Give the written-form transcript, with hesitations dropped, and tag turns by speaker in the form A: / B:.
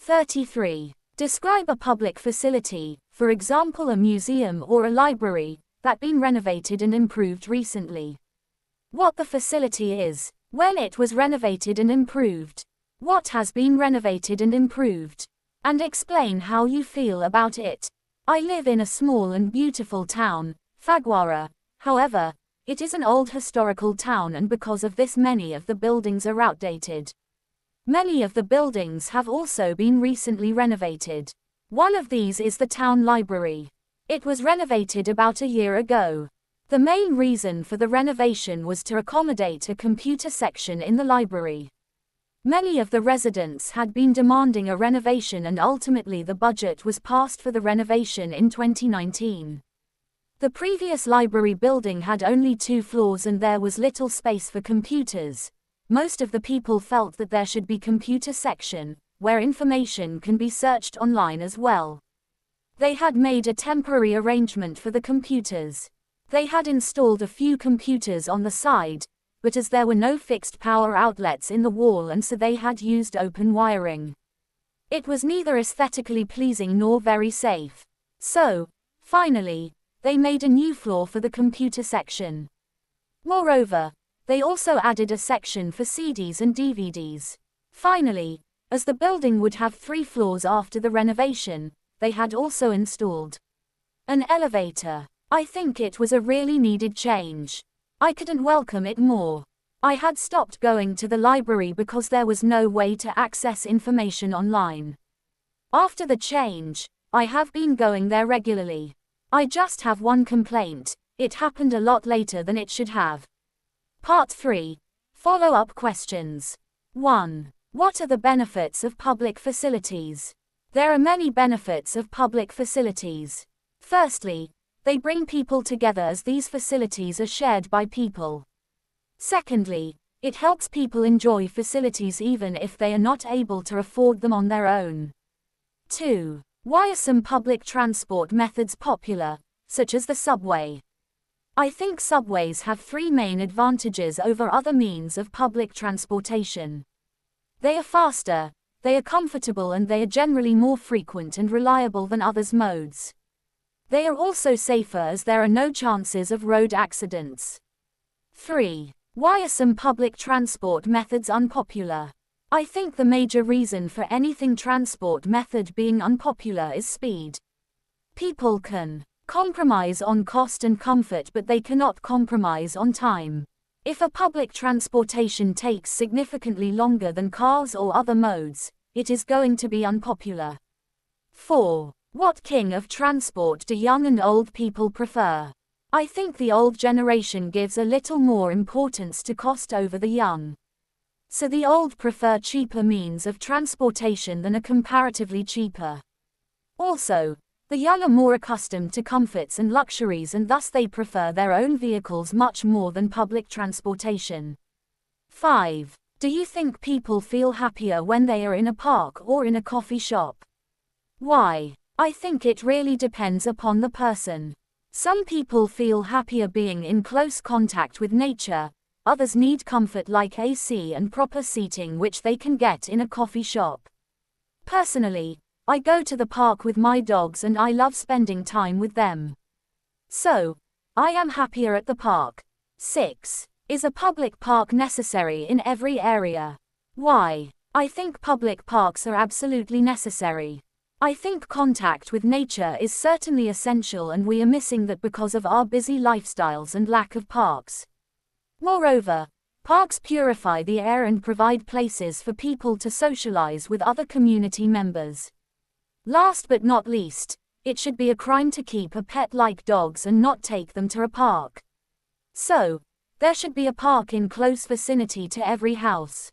A: 33. Describe a public facility, for example a museum or a library, that been renovated and improved recently. What the facility is, when it was renovated and improved, what has been renovated and improved, and explain how you feel about it. I live in a small and beautiful town, Phagwara. However, it is an old historical town, and because of this many of the buildings are outdated. Many of the buildings have also been recently renovated. One of these is the town library. It was renovated about a year ago. The main reason for the renovation was to accommodate a computer section in the library. Many of the residents had been demanding a renovation, and ultimately the budget was passed for the renovation in 2019. The previous library building had only 2 floors and there was little space for computers. Most of the people felt that there should be computer section, where information can be searched online as well. They had made a temporary arrangement for the computers. They had installed a few computers on the side, but as there were no fixed power outlets in the wall, and so they had used open wiring. It was neither aesthetically pleasing nor very safe. So, finally, they made a new floor for the computer section. Moreover, they also added a section for CDs and DVDs. Finally, as the building would have 3 floors after the renovation, they had also installed an elevator. I think it was a really needed change. I couldn't welcome it more. I had stopped going to the library because there was no way to access information online. After the change, I have been going there regularly. I just have one complaint: it happened a lot later than it should have. Part 3. Follow-up questions. 1. What are the benefits of public facilities? There are many benefits of public facilities. Firstly, they bring people together as these facilities are shared by people. Secondly, it helps people enjoy facilities even if they are not able to afford them on their own. 2. Why are some public transport methods popular, such as the subway? I think subways have 3 main advantages over other means of public transportation. They are faster, they are comfortable, and they are generally more frequent and reliable than others modes. They are also safer as there are no chances of road accidents. 3. Why are some public transport methods unpopular? I think the major reason for anything transport method being unpopular is speed. People can compromise on cost and comfort, but they cannot compromise on time. If a public transportation takes significantly longer than cars or other modes, it is going to be unpopular. 4. What king of transport do young and old people prefer? I think the old generation gives a little more importance to cost over the young. So the old prefer cheaper means of transportation than a comparatively cheaper. Also, the young are more accustomed to comforts and luxuries, and thus they prefer their own vehicles much more than public transportation. 5. Do you think people feel happier when they are in a park or in a coffee shop? Why? I think it really depends upon the person. Some people feel happier being in close contact with nature, others need comfort like AC and proper seating, which they can get in a coffee shop. Personally, I go to the park with my dogs and I love spending time with them. So, I am happier at the park. 6. Is a public park necessary in every area? Why? I think public parks are absolutely necessary. I think contact with nature is certainly essential, and we are missing that because of our busy lifestyles and lack of parks. Moreover, parks purify the air and provide places for people to socialize with other community members. Last but not least, it should be a crime to keep a pet like dogs and not take them to a park. So, there should be a park in close vicinity to every house.